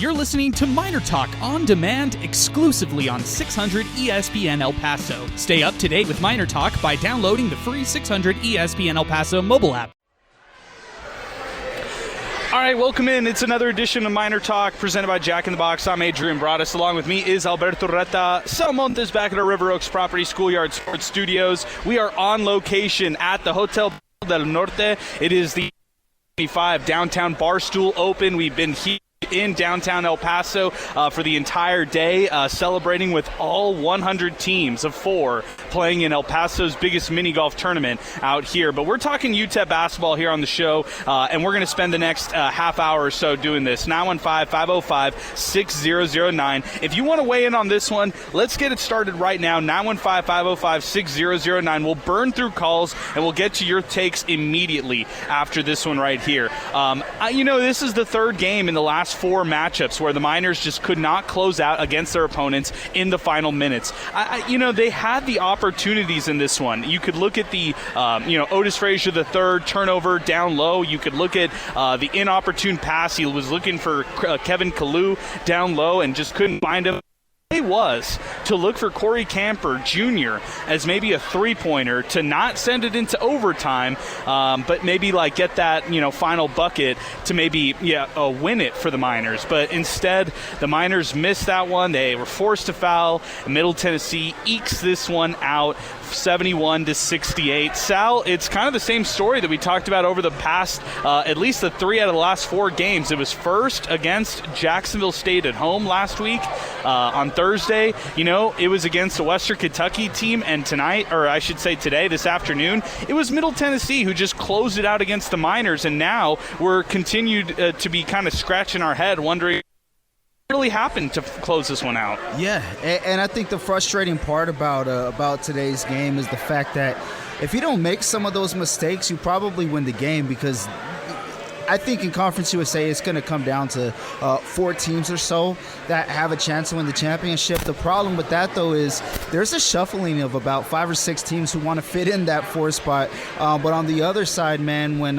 You're listening to MinerTalk on demand exclusively on 600 ESPN El Paso. Stay up to date with MinerTalk by downloading the free 600 ESPN El Paso mobile app. All right, welcome in. It's another edition of MinerTalk presented by Jack in the Box. I'm Adrian Broaddus. Along with me is Alberto Reta. Sal Montes back at our River Oaks Property Schoolyard Sports Studios. We are on location at the Hotel del Norte. It is the 25 downtown Barstool Open. We've been here in downtown El Paso for the entire day, celebrating with all 100 teams of 4 playing in El Paso's biggest mini golf tournament out here. But we're talking UTEP basketball here on the show, and we're going to spend the next half hour or so doing this. 915-505-6009. If you want to weigh in on this one, let's get it started right now. 915-505-6009. We'll burn through calls, and we'll get to your takes immediately after this one right here. This is the third game in the last 4 matchups where the Miners just could not close out against their opponents in the final minutes. They had the opportunities in this one. You could look at the, Otis Frazier the third turnover down low. You could look at the inopportune pass. He was looking for Kevin Kalu down low and just couldn't find him. Was to look for Corey Camper Jr. as maybe a three-pointer to not send it into overtime, but maybe get that final bucket to maybe win it for the Miners. But instead, the Miners missed that one. They were forced to foul. Middle Tennessee ekes this one out, 71-68. Sal, it's kind of the same story that we talked about over the past, at least the 3 out of the last 4 games. It was first against Jacksonville State at home last week on Thursday. It was against a Western Kentucky team, and today, this afternoon, it was Middle Tennessee who just closed it out against the Miners, and now we're continued to be kind of scratching our head wondering what really happened to close this one out. Yeah, and I think the frustrating part about today's game is the fact that if you don't make some of those mistakes, you probably win the game, because I think in Conference USA it's going to come down to 4 teams or so that have a chance to win the championship. The problem with that, though, is there's a shuffling of about 5 or 6 teams who want to fit in that 4th spot. But on the other side, man, when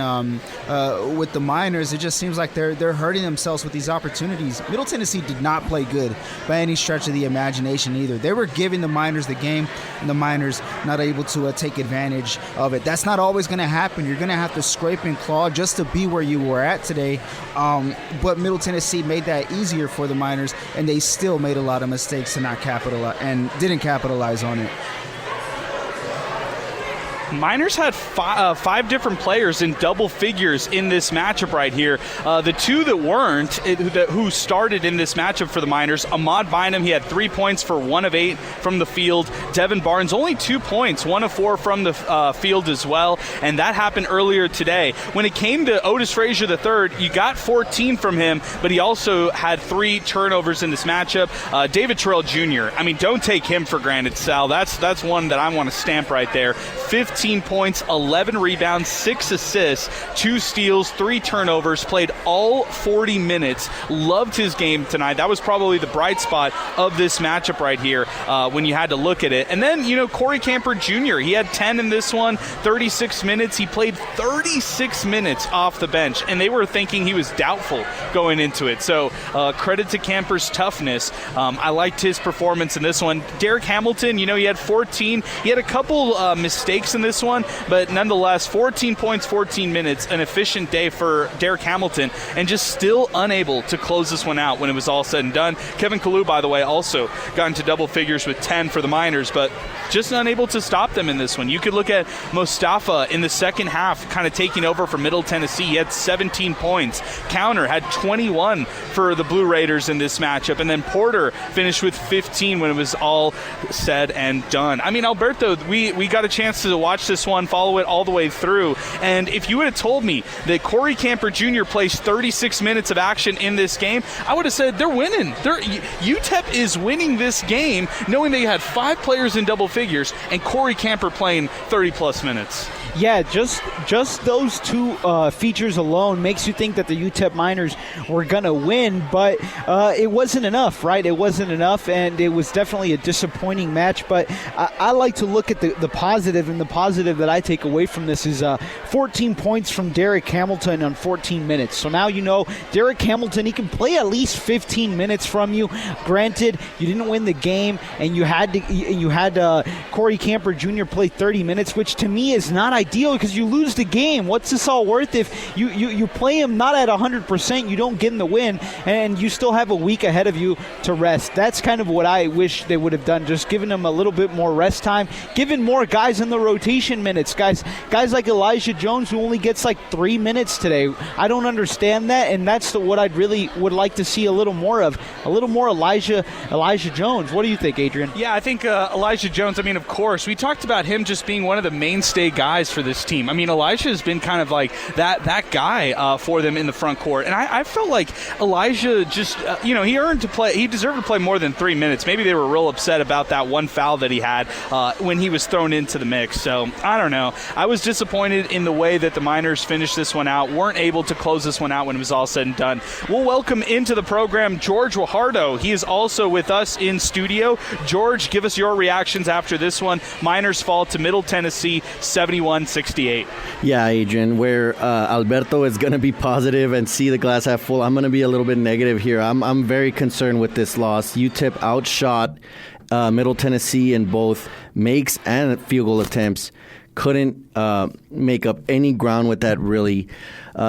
with the Miners, it just seems like they're hurting themselves with these opportunities. Middle Tennessee did not play good by any stretch of the imagination either. They were giving the Miners the game, and the Miners not able to take advantage of it. That's not always going to happen. You're going to have to scrape and claw just to be where you were at today, but Middle Tennessee made that easier for the Miners, and they still made a lot of mistakes to not capitalize and didn't capitalize on it. Miners had 5 different players in double figures in this matchup right here. The 2 that weren't, who started in this matchup for the Miners, Ahmad Bynum, he had 3 points for 1 of 8 from the field. Devin Barnes, only 2 points, 1 of 4 from the field as well, and that happened earlier today. When it came to Otis Frazier III, you got 14 from him, but he also had 3 turnovers in this matchup. David Terrell Jr., don't take him for granted, Sal. That's one that I want to stamp right there. 15 points, 11 rebounds, 6 assists, 2 steals, 3 turnovers, played all 40 minutes. Loved his game tonight. That was probably the bright spot of this matchup right here when you had to look at it. And then, Corey Camper Jr., he had 10 in this one, 36 minutes. He played 36 minutes off the bench, and they were thinking he was doubtful going into it. So credit to Camper's toughness. I liked his performance in this one. Derek Hamilton, he had 14. He had a couple mistakes in this one, but nonetheless, 14 points, 14 minutes, an efficient day for Derek Hamilton, and just still unable to close this one out when it was all said and done. Kevin Kalu, by the way, also got into double figures with 10 for the Miners, but just unable to stop them in this one. You could look at Mostafa in the second half kind of taking over for Middle Tennessee. He had 17 points. Counter had 21 for the Blue Raiders in this matchup, and then Porter finished with 15 when it was all said and done. Alberto, we got a chance to watch this one, follow it all the way through, and if you would have told me that Corey Camper Jr. plays 36 minutes of action in this game, I would have said they're winning. UTEP is winning this game, knowing they had 5 players in double figures and Corey Camper playing 30-plus minutes. Yeah, just those 2 features alone makes you think that the UTEP Miners were going to win, but it wasn't enough, right? It wasn't enough, and it was definitely a disappointing match, but I like to look at the positive, and the positive positive that I take away from this is 14 points from Derek Hamilton on 14 minutes. So now you know Derek Hamilton, he can play at least 15 minutes from you. Granted, you didn't win the game, and you had Corey Camper Jr. play 30 minutes, which to me is not ideal because you lose the game. What's this all worth if you play him not at 100%, you don't get in the win, and you still have a week ahead of you to rest? That's kind of what I wish they would have done, just giving him a little bit more rest time, giving more guys in the rotation minutes, guys like Elijah Jones, who only gets like 3 minutes today. I don't understand that, and that's what I'd really would like to see a little more of, a little more Elijah Jones. What do you think, Adrian? Yeah, I think Elijah Jones, I mean, of course, we talked about him just being one of the mainstay guys for this team. I mean, Elijah has been kind of like that guy for them in the front court, and I felt like Elijah just, he deserved to play more than 3 minutes. Maybe they were real upset about that one foul that he had when he was thrown into the mix. So, I don't know. I was disappointed in the way that the Miners finished this one out, weren't able to close this one out when it was all said and done. We'll welcome into the program George Guajardo. He is also with us in studio. George, give us your reactions after this one. Miners fall to Middle Tennessee 71-68. Yeah, Adrian, where Alberto is going to be positive and see the glass half full, I'm going to be a little bit negative here. I'm very concerned with this loss. UTEP outshot Middle Tennessee in both makes and field goal attempts. Couldn't make up any ground with that really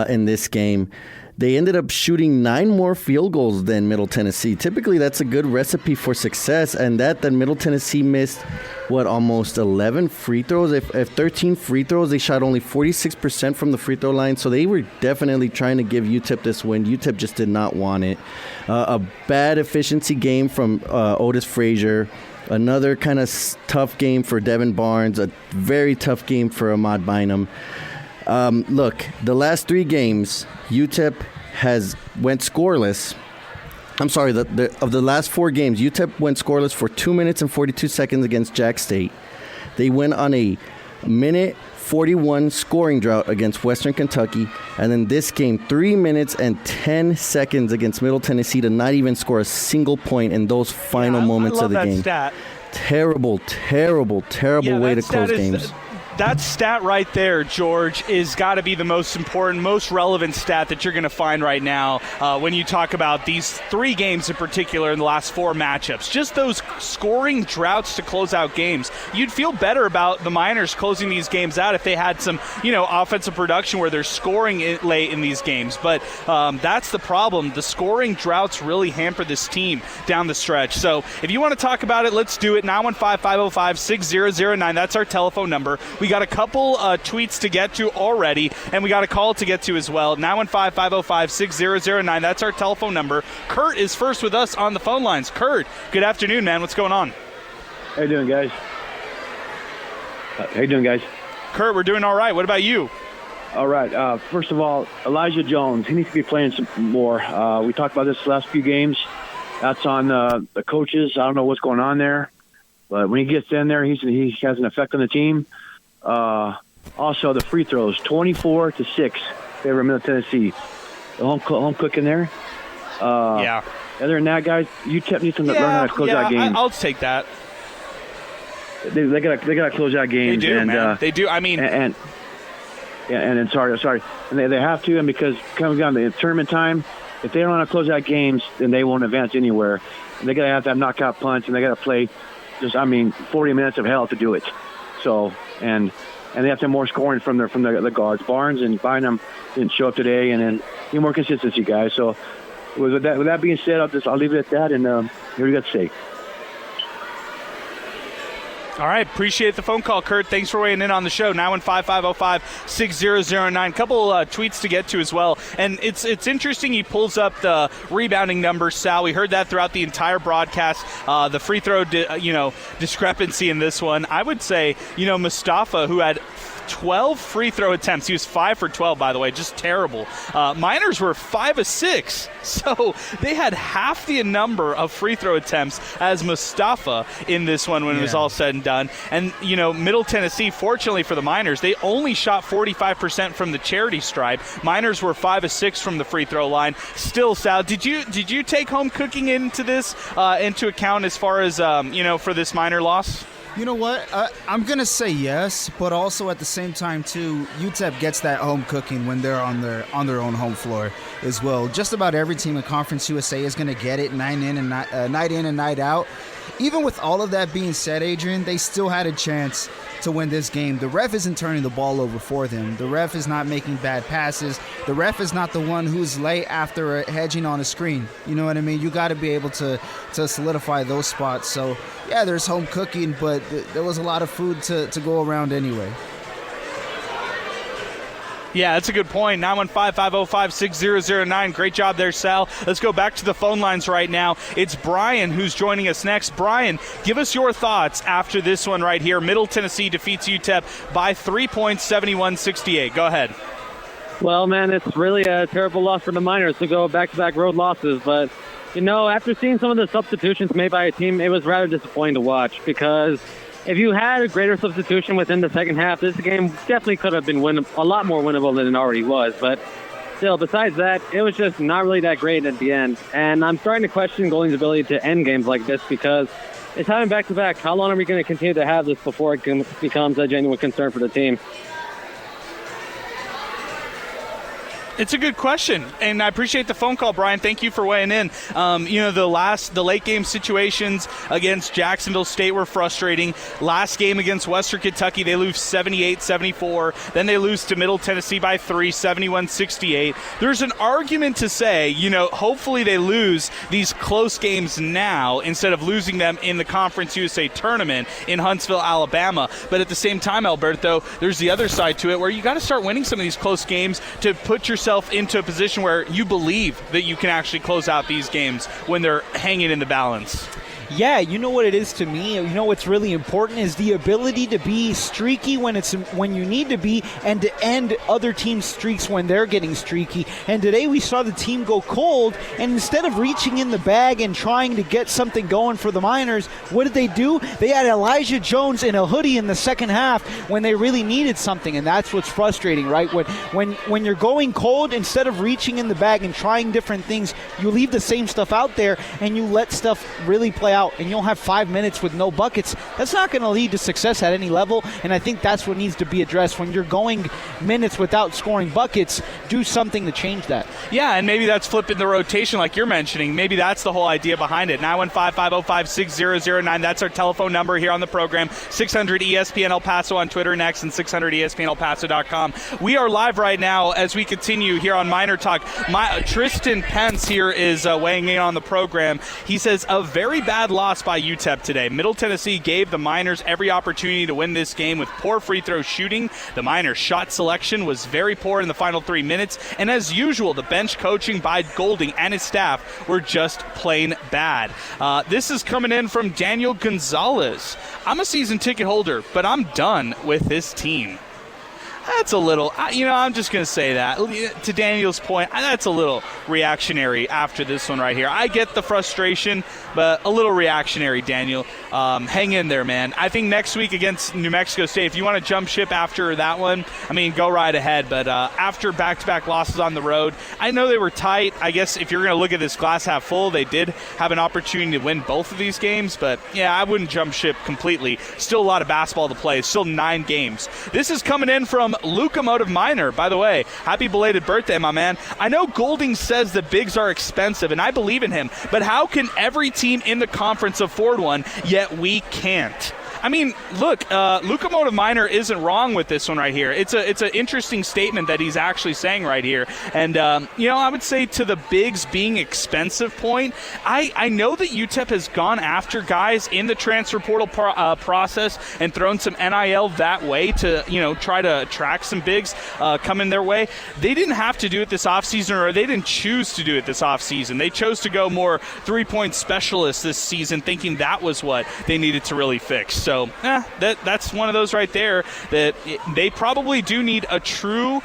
in this game. They ended up shooting 9 more field goals than Middle Tennessee. Typically, that's a good recipe for success, and that Middle Tennessee missed, almost 11 free throws? If 13 free throws, they shot only 46% from the free throw line, so they were definitely trying to give UTEP this win. UTEP just did not want it. A bad efficiency game from Otis Frazier. Another kind of tough game for Devin Barnes. A very tough game for Ahmad Bynum. Look, the last 3 games, UTEP went scoreless. I'm sorry, of the last 4 games, UTEP went scoreless for 2 minutes and 42 seconds against Jack State. They went on a minute 41 scoring drought against Western Kentucky, and then this game, 3 minutes and 10 seconds against Middle Tennessee to not even score a single point in those final moments of the game. Stat. Terrible way to close games. That stat right there, George, is got to be the most important, most relevant stat that you're going to find right now when you talk about these 3 games in particular in the last 4 matchups. Just those scoring droughts to close out games. You'd feel better about the Miners closing these games out if they had some, offensive production where they're scoring late in these games. But that's the problem. The scoring droughts really hamper this team down the stretch. So if you want to talk about it, let's do it. 915-505-6009. That's our telephone number. We got a couple tweets to get to already, and we got a call to get to as well. 915-505-6009. That's our telephone number. Kurt is first with us on the phone lines. Kurt, good afternoon, man. What's going on? How you doing, guys? Kurt, we're doing all right. What about you? All right. First of all, Elijah Jones, he needs to be playing some more. We talked about this the last few games. That's on the coaches. I don't know what's going on there. But when he gets in there, he has an effect on the team. Also, the free throws, 24-6, favor Middle Tennessee. The home cook in there. Yeah. Other than that, guys, UTEP needs to learn how to close out games. I'll take that. They gotta close out games. They do, and, man. They do. I mean, and sorry, and they have to, and because coming down to tournament time, if they don't know how to close out games, then they won't advance anywhere. And they gotta have to have knockout punch, and they gotta play 40 minutes of hell to do it. So, and they have to have more scoring from the guards. Barnes and Bynum didn't show up today, and then need more consistency, guys. So, with that being said, I'll leave it at that, and here we got to say. All right, appreciate the phone call, Kurt. Thanks for weighing in on the show. 915-505-6009. Couple tweets to get to as well. And it's interesting he pulls up the rebounding numbers, Sal. We heard that throughout the entire broadcast. The free throw, discrepancy in this one. I would say, Mustafa, who had 12 free throw attempts. He was 5 for 12, by the way, just terrible. Miners were 5 of 6, so they had half the number of free throw attempts as Mustafa in this one when it was all said and done. And, Middle Tennessee, fortunately for the Miners, they only shot 45% from the charity stripe. Miners were 5 of 6 from the free throw line. Still, Sal, did you take home cooking into this into account as far as, for this Miner loss? You know what? I'm going to say yes, but also at the same time, too, UTEP gets that home cooking when they're on their own home floor as well. Just about every team in Conference USA is going to get it night in and night out. Even with all of that being said, Adrian, they still had a chance to win this game. The ref isn't turning the ball over for them. The ref is not making bad passes. The ref is not the one who's late after hedging on a screen. You know what I mean? You got to be able to solidify those spots. So, yeah, there's home cooking, but there was a lot of food to go around anyway. Yeah, that's a good point. 915-505-6009. Great job there, Sal. Let's go back to the phone lines right now. It's Brian who's joining us next. Brian, give us your thoughts after this one right here. Middle Tennessee defeats UTEP by 3 points, 71-68. Go ahead. Well, man, it's really a terrible loss for the Miners to go back-to-back road losses. But, after seeing some of the substitutions made by a team, it was rather disappointing to watch because if you had a greater substitution within the second half, this game definitely could have been a lot more winnable than it already was. But still, besides that, it was just not really that great at the end. And I'm starting to question Golding's ability to end games like this because it's having back-to-back. How long are we going to continue to have this before it becomes a genuine concern for the team? It's a good question, and I appreciate the phone call, Brian. Thank you for weighing in. The late game situations against Jacksonville State were frustrating. Last game against Western Kentucky, they lose 78-74. Then they lose to Middle Tennessee by 3, 71-68. There's an argument to say, hopefully they lose these close games now instead of losing them in the Conference USA tournament in Huntsville, Alabama. But at the same time, Alberto, there's the other side to it where you got to start winning some of these close games to put yourself into a position where you believe that you can actually close out these games when they're hanging in the balance. Yeah, you know what it is to me? What's really important is the ability to be streaky when you need to be and to end other teams' streaks when they're getting streaky. And today we saw the team go cold, and instead of reaching in the bag and trying to get something going for the Miners, what did they do? They had Elijah Jones in a hoodie in the second half when they really needed something, and that's what's frustrating, right? When you're going cold, instead of reaching in the bag and trying different things, you leave the same stuff out there and you let stuff really play out, and you'll have 5 minutes with no buckets. That's not going to lead to success at any level, and I think that's what needs to be addressed. When you're going minutes without scoring buckets, do something to change that. Yeah, and maybe that's flipping the rotation like you're mentioning. Maybe that's the whole idea behind it. 915-505-6009. That's our telephone number here on the program. 600 ESPN El Paso on Twitter next, and 600 ESPNElPaso.com. We are live right now as we continue here on Miner Talk. Tristan Pence here is weighing in on the program. He says, a very bad loss by UTEP today. Middle Tennessee gave the Miners every opportunity to win this game with poor free throw shooting. The Miners' shot selection was very poor in the final 3 minutes, and as usual, the bench coaching by Golding and his staff were just plain bad. This is coming in from Daniel Gonzalez. I'm a season ticket holder, but I'm done with this team. That's a little, I'm just going to say that. To Daniel's point, that's a little reactionary after this one right here. I get the frustration, but a little reactionary, Daniel. Hang in there, man. I think next week against New Mexico State, if you want to jump ship after that one, go right ahead. But after back-to-back losses on the road, I know they were tight. I guess if you're going to look at this glass half full, they did have an opportunity to win both of these games. But, yeah, I wouldn't jump ship completely. Still a lot of basketball to play. Still 9 games. This is coming in from Locomotive Miner. By the way, happy belated birthday, my man. I know Golding says that bigs are expensive, and I believe in him, but how can every team in the conference afford one, yet we can't? Look, Locomotive Miner isn't wrong with this one right here. It's an interesting statement that he's actually saying right here. And, I would say to the bigs being expensive point, I know that UTEP has gone after guys in the transfer portal process and thrown some NIL that way to, try to attract some bigs coming their way. They didn't have to do it this offseason, or they didn't choose to do it this offseason. They chose to go more three-point specialists this season, thinking that was what they needed to really fix. So that's one of those right there that they probably do need a true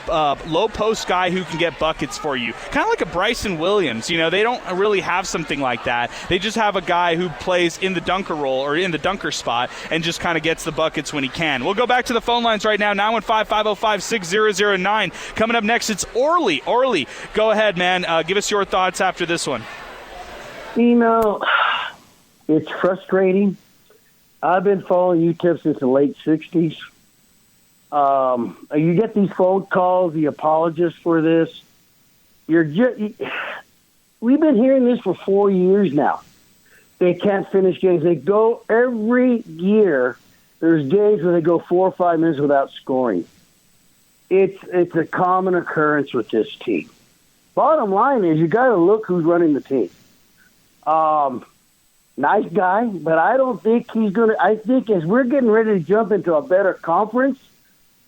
low post guy who can get buckets for you. Kind of like a Bryson Williams. They don't really have something like that. They just have a guy who plays in the dunker role or in the dunker spot and just kind of gets the buckets when he can. We'll go back to the phone lines right now. 915-505-6009. Coming up next, it's Orly. Orly, go ahead, man. Give us your thoughts after this one. It's frustrating I've been following UTEP since the late 60s. You get these phone calls, the apologists for this. We've been hearing this for 4 years now. They can't finish games. They go every year. There's games where they go 4 or 5 minutes without scoring. It's a common occurrence with this team. Bottom line is, you got to look who's running the team. Nice guy, but I don't think he's going to. I think as we're getting ready to jump into a better conference,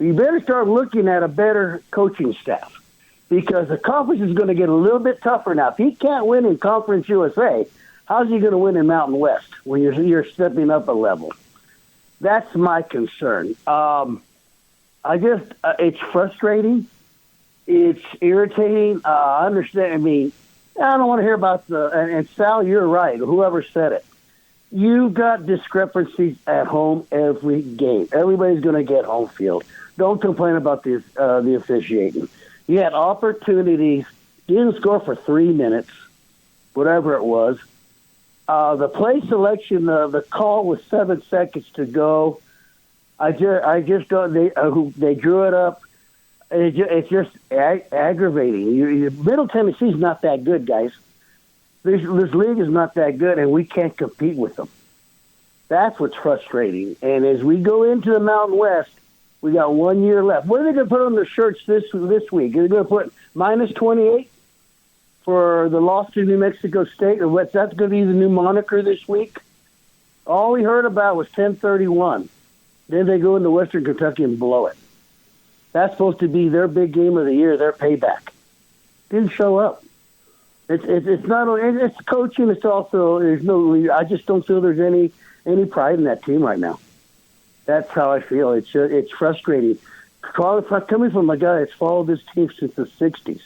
you better start looking at a better coaching staff, because the conference is going to get a little bit tougher now. If he can't win in Conference USA, how's he going to win in Mountain West when you're stepping up a level? That's my concern. It's frustrating. It's irritating. I understand. I mean, I don't want to hear about and Sal, you're right. Whoever said it. You've got discrepancies at home every game. Everybody's going to get home field. Don't complain about the officiating. You had opportunities. Didn't score for 3 minutes, whatever it was. The play selection, the call was 7 seconds to go. I just don't. They drew it up. It's just aggravating. Middle Tennessee's not that good, guys. This league is not that good, and we can't compete with them. That's what's frustrating. And as we go into the Mountain West, we got 1 year left. What are they going to put on their shirts this week? Are they going to put -28 for the loss to New Mexico State? Or that's going to be the new moniker this week? All we heard about was 10-31. Then they go into Western Kentucky and blow it. That's supposed to be their big game of the year, their payback. Didn't show up. It's not only it's coaching. It's also I just don't feel there's any pride in that team right now. That's how I feel. It's frustrating. Coming from a guy that's followed this team since the '60s,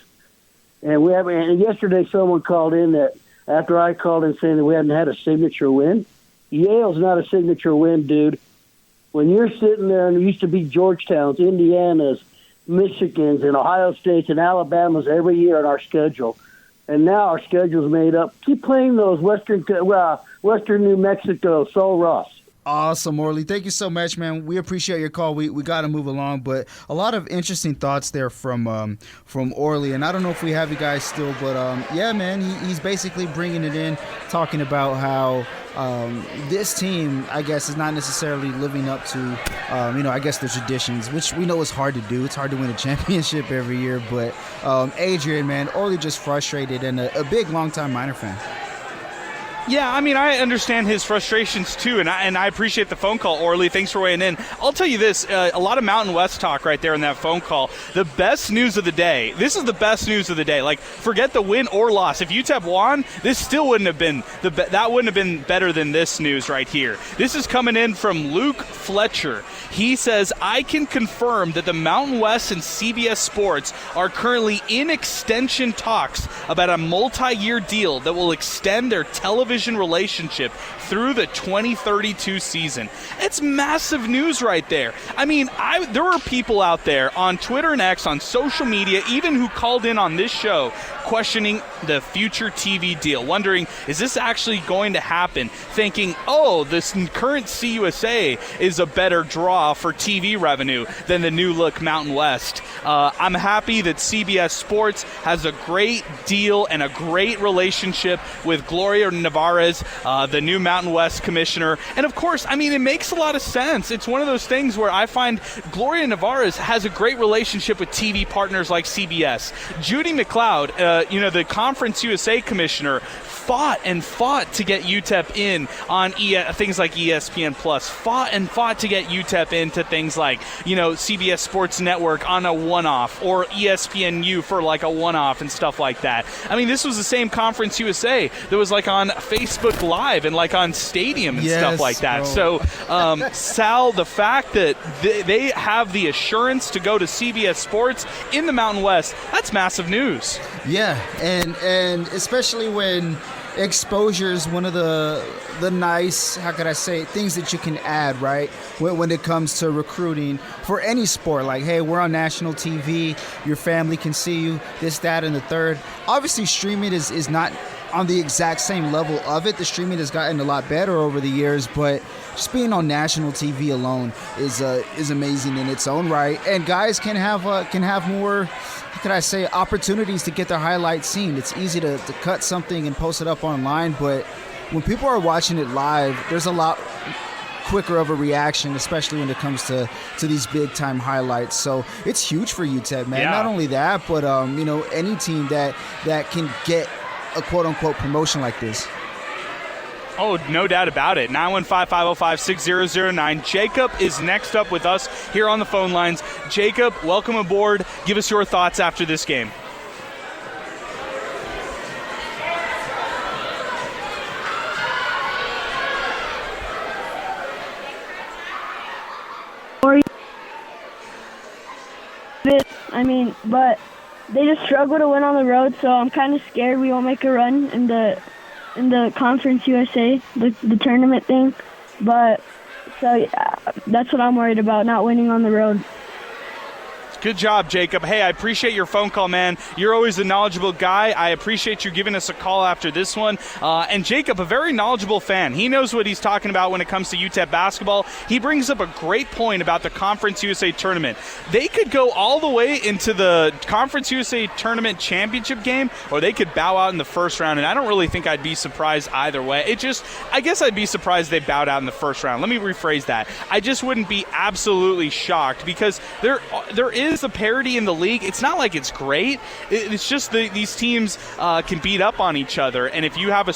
and yesterday someone called in that after I called in saying that we hadn't had a signature win. Yale's not a signature win, dude. When you're sitting there and it used to be Georgetown's, Indiana's, Michigan's, and Ohio State's and Alabama's every year on our schedule, and now our schedule's made up. Keep playing those Western New Mexico, Sol Ross. Awesome, Orly. Thank you so much, man. We appreciate your call. We got to move along, but a lot of interesting thoughts there from Orly. And I don't know if we have you guys still, but yeah, man, he's basically bringing it in, talking about how this team, I guess, is not necessarily living up to, I guess the traditions, which we know is hard to do. It's hard to win a championship every year, but Adrian, man, Orly just frustrated and a big, long-time Miner fan. Yeah, I mean, I understand his frustrations too, and I appreciate the phone call, Orly. Thanks for weighing in. I'll tell you this, a lot of Mountain West talk right there in that phone call. The best news of the day, this is the best news of the day. Like, forget the win or loss. If UTEP won, this still wouldn't have been, that wouldn't have been better than this news right here. This is coming in from Luke Fletcher. He says, I can confirm that the Mountain West and CBS Sports are currently in extension talks about a multi-year deal that will extend their television relationship through the 2032 season. It's massive news right there. I mean, there were people out there on Twitter and X, on social media, even who called in on this show, questioning the future TV deal, wondering, is this actually going to happen? Thinking, oh, this current CUSA is a better draw for TV revenue than the new look Mountain West. I'm happy that CBS Sports has a great deal and a great relationship with Gloria Nevarez, the new Mountain West commissioner. And of course, I mean, it makes a lot of sense. It's one of those things where I find Gloria Nevarez has a great relationship with TV partners like CBS. Judy McLeod, the Conference USA commissioner, fought to get UTEP in on things like ESPN Plus, fought to get UTEP into things like, CBS Sports Network on a one-off, or ESPNU for like a one-off and stuff like that. I mean, this was the same Conference USA that was like on Facebook Live and like on Stadium and stuff like that. Bro. So, Sal, the fact that they have the assurance to go to CBS Sports in the Mountain West, that's massive news. Yeah, and especially when exposure is one of the nice, how could I say, things that you can add, right, when it comes to recruiting for any sport. Like, hey, we're on national TV, your family can see you, this, that, and the third. Obviously, streaming is not on the exact same level of it. The streaming has gotten a lot better over the years, but just being on national TV alone is amazing in its own right. And guys can have more, how could I say, opportunities to get their highlights seen. It's easy to cut something and post it up online, but when people are watching it live, there's a lot quicker of a reaction, especially when it comes to these big time highlights. So it's huge for UTEP, man. Yeah. Not only that, but any team that can get a quote unquote promotion like this. Oh, no doubt about it. 915-505-6009. Jacob is next up with us here on the phone lines. Jacob, welcome aboard. Give us your thoughts after this game. But they just struggle to win on the road, so I'm kind of scared we won't make a run in the Conference USA, the tournament thing. But so yeah, that's what I'm worried about, not winning on the road. Good job, Jacob. Hey, I appreciate your phone call, man. You're always a knowledgeable guy. I appreciate you giving us a call after this one. And Jacob, a very knowledgeable fan. He knows what he's talking about when it comes to UTEP basketball. He brings up a great point about the Conference USA tournament. They could go all the way into the Conference USA tournament championship game, or they could bow out in the first round, and I don't really think I'd be surprised either way. I guess I'd be surprised they bowed out in the first round. Let me rephrase that. I just wouldn't be absolutely shocked, because there is the parity in the league. It's not like it's great. It's just these teams can beat up on each other, and if you have a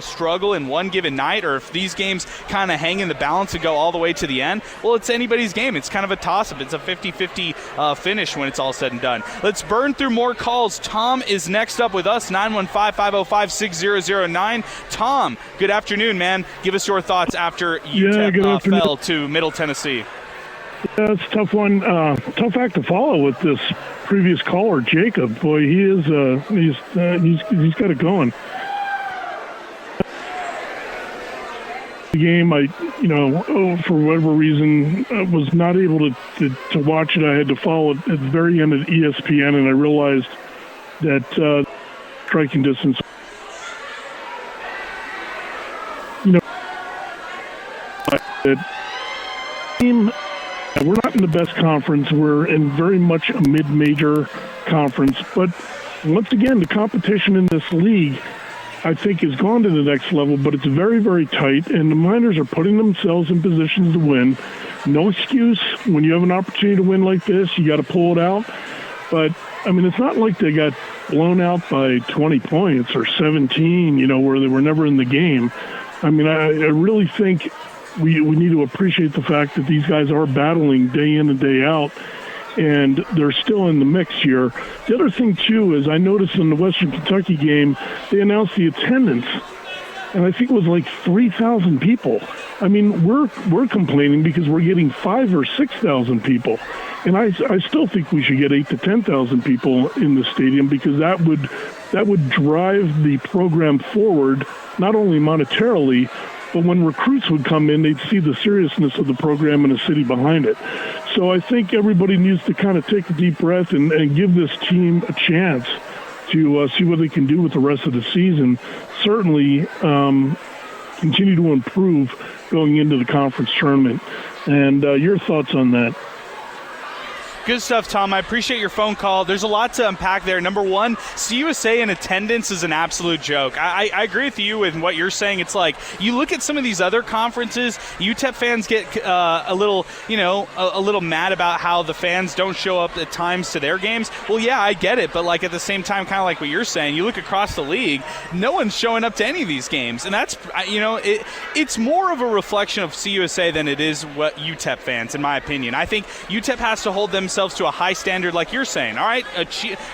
struggle in one given night, or if these games kind of hang in the balance and go all the way to the end, well, it's anybody's game. It's kind of a toss-up. It's a 50-50 finish when it's all said and done. Let's burn through more calls. Tom is next up with us, 915-505-6009. Tom, good afternoon, man. Give us your thoughts after UTEP fell to Middle Tennessee. Yeah, it's a tough one. Tough act to follow with this previous caller, Jacob. Boy, he is. He's got it going. The game, for whatever reason, was not able to watch it. I had to follow it at the very end of ESPN, and I realized that striking distance. That team. We're not in the best conference. We're in very much a mid-major conference. But once again, the competition in this league, I think, has gone to the next level, but it's very, very tight, and the Miners are putting themselves in positions to win. No excuse. When you have an opportunity to win like this, you got to pull it out. But, it's not like they got blown out by 20 points or 17, where they were never in the game. I really think we need to appreciate the fact that these guys are battling day in and day out, and they're still in the mix here. The other thing, too, is I noticed in the Western Kentucky game, they announced the attendance, and I think it was like 3,000 people. We're complaining because we're getting 5,000 or 6,000 people, and I still think we should get 8,000 to 10,000 people in the stadium, because that would drive the program forward, not only monetarily, but when recruits would come in, they'd see the seriousness of the program and the city behind it. So I think everybody needs to kind of take a deep breath and give this team a chance to see what they can do with the rest of the season. Certainly continue to improve going into the conference tournament. And your thoughts on that? Good stuff, Tom. I appreciate your phone call. There's a lot to unpack there. Number one, CUSA in attendance is an absolute joke. I agree with you with what you're saying. It's like, you look at some of these other conferences, UTEP fans get a little mad about how the fans don't show up at times to their games. Well, yeah, I get it, but like at the same time, kind of like what you're saying, you look across the league, no one's showing up to any of these games, and that's it's more of a reflection of CUSA than it is what UTEP fans, in my opinion. I think UTEP has to hold themselves to a high standard, like you're saying. All right,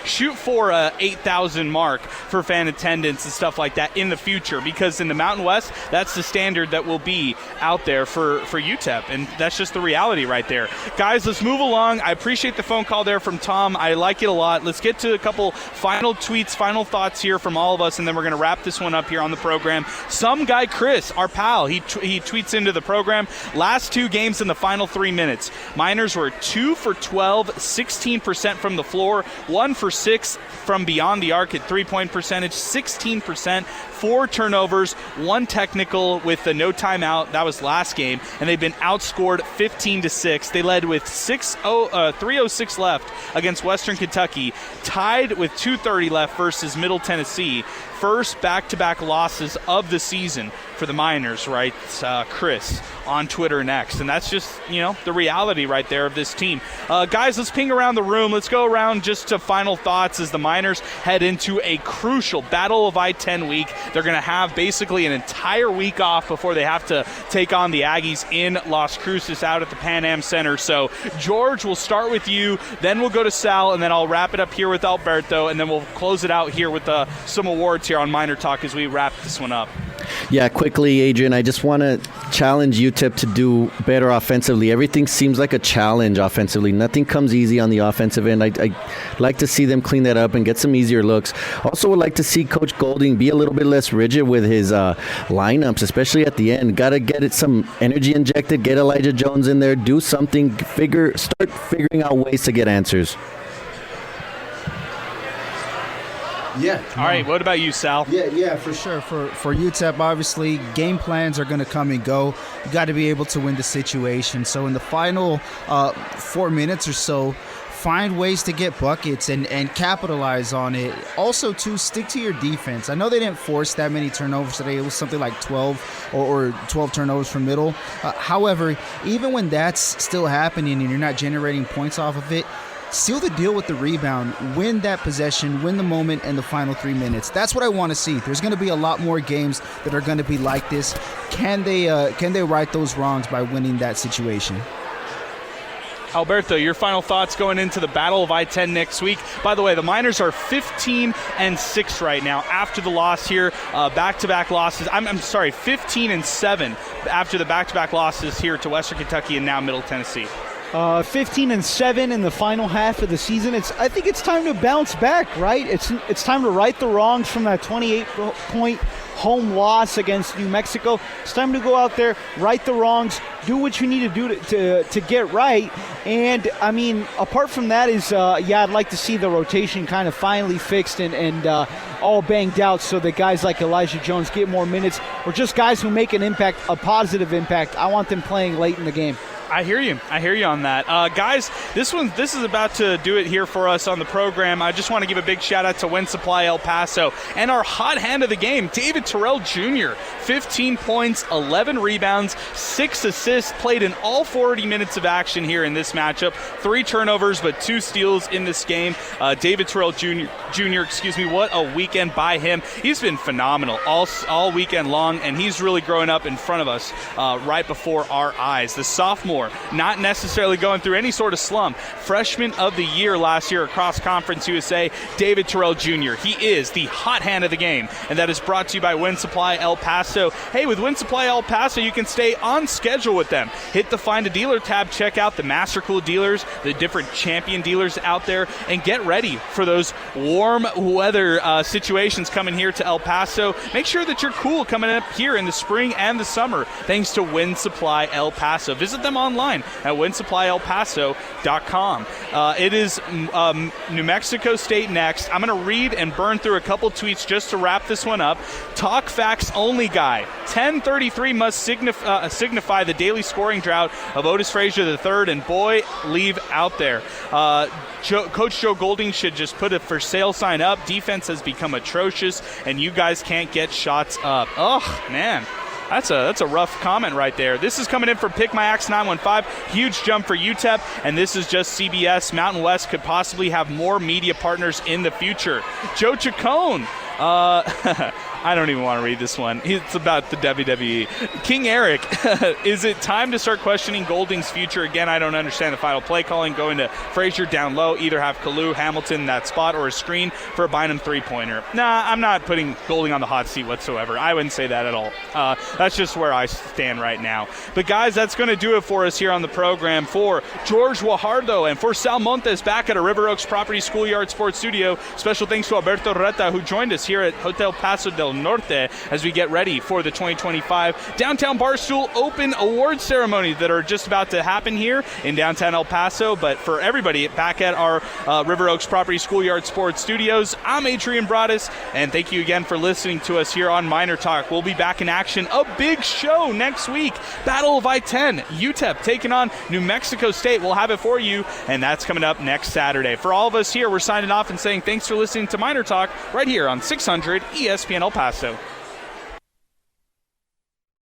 shoot for a 8,000 mark for fan attendance and stuff like that in the future, because in the Mountain West, that's the standard that will be out there for UTEP, and that's just the reality right there. Guys, let's move along. I appreciate the phone call there from Tom. I like it a lot. Let's get to a couple final tweets, final thoughts here from all of us, and then we're going to wrap this one up here on the program. Some guy, Chris, our pal, he tweets into the program, last two games in the final 3 minutes. Miners were 2 for 12 12, 16% from the floor, 1 for 6 from beyond the arc at three-point percentage, 16%, 4 turnovers, 1 technical with the no timeout. That was last game, and they've been outscored 15-6. They led with 3:06 left against Western Kentucky, tied with 2:30 left versus Middle Tennessee. First back-to-back losses of the season for the Miners, right? Chris on Twitter next. And that's just, the reality right there of this team. Guys, let's ping around the room. Let's go around just to final thoughts as the Miners head into a crucial Battle of I-10 week. They're going to have basically an entire week off before they have to take on the Aggies in Las Cruces out at the Pan Am Center. So, George, we'll start with you, then we'll go to Sal, and then I'll wrap it up here with Alberto, and then we'll close it out here with some awards here on MinerTalk as we wrap this one up. Yeah, quickly, Adrian, I just want to challenge UTEP to do better offensively. Everything seems like a challenge offensively. Nothing comes easy on the offensive end. I like to see them clean that up and get some easier looks. Also would like to see Coach Golding be a little bit less rigid with his lineups, especially at the end. Got to get some energy injected, get Elijah Jones in there, do something, start figuring out ways to get answers. Yeah. All right, what about you, Sal? Yeah, for sure. For UTEP, obviously, game plans are going to come and go. You got to be able to win the situation. So in the final 4 minutes or so, find ways to get buckets and capitalize on it. Also, to stick to your defense. I know they didn't force that many turnovers today. It was something like 12 or 12 turnovers from middle. However, even when that's still happening and you're not generating points off of it, seal the deal with the rebound, win that possession, win the moment in the final 3 minutes. That's what I want to see. There's going to be a lot more games that are going to be like this. Can they right those wrongs by winning that situation? Alberto, your final thoughts going into the Battle of I-10 next week. By the way, the Miners are 15-6 right now after the loss here, back-to-back losses. I'm sorry, 15-7 after the back-to-back losses here to Western Kentucky and now Middle Tennessee. 15-7 in the final half of the season. I think it's time to bounce back, right? It's time to right the wrongs from that 28-point home loss against New Mexico. It's time to go out there, right the wrongs, do what you need to do to get right. And, I mean, apart from that is, I'd like to see the rotation kind of finally fixed and all banged out so that guys like Elijah Jones get more minutes, or just guys who make an impact, a positive impact. I want them playing late in the game. I hear you on that. Guys, this is about to do it here for us on the program. I just want to give a big shout-out to Win Supply El Paso and our hot hand of the game, David Terrell Jr., 15 points, 11 rebounds, 6 assists, played in all 40 minutes of action here in this matchup, 3 turnovers but 2 steals in this game. David Terrell Jr., what a weekend by him. He's been phenomenal all weekend long, and he's really growing up in front of us right before our eyes. The sophomore, not necessarily going through any sort of slump. Freshman of the year last year across Conference USA, David Terrell Jr. He is the hot hand of the game, and that is brought to you by Win Supply El Paso. Hey, with Win Supply El Paso, you can stay on schedule with them. Hit the Find a Dealer tab, check out the Master Cool dealers, the different champion dealers out there, and get ready for those warm weather situations coming here to El Paso. Make sure that you're cool coming up here in the spring and the summer, thanks to Win Supply El Paso. Visit them online at winsupplyelpaso.com. It is New Mexico State next. I'm going to read and burn through a couple tweets just to wrap this one up. Talk facts only guy. 10:33 must signify the daily scoring drought of Otis Frazier III, and boy, leave out there. Coach Joe Golding should just put a for sale sign up. Defense has become atrocious, and you guys can't get shots up. Oh, man. That's a rough comment right there. This is coming in from Pick My Axe 915. Huge jump for UTEP, and this is just CBS. Mountain West could possibly have more media partners in the future. Joe Chacon. I don't even want to read this one. It's about the WWE. King Eric, is it time to start questioning Golding's future? Again, I don't understand the final play calling. Going to Frazier down low, either have Kalu, Hamilton in that spot, or a screen for a Bynum three-pointer. Nah, I'm not putting Golding on the hot seat whatsoever. I wouldn't say that at all. That's just where I stand right now. But, guys, that's going to do it for us here on the program. For George Guajardo and for Sal Montes back at a River Oaks Property Schoolyard Sports Studio, special thanks to Alberto Reta, who joined us here at Hotel Paso del Norte as we get ready for the 2025 Downtown Barstool Open Award Ceremony that are just about to happen here in downtown El Paso. But for everybody back at our River Oaks Property Schoolyard Sports Studios, I'm Adrian Broadus, and thank you again for listening to us here on Miner Talk. We'll be back in action. A big show next week. Battle of I-10. UTEP taking on New Mexico State. We'll have it for you, and that's coming up next Saturday. For all of us here, we're signing off and saying thanks for listening to Miner Talk right here on 600 ESPN El Paso.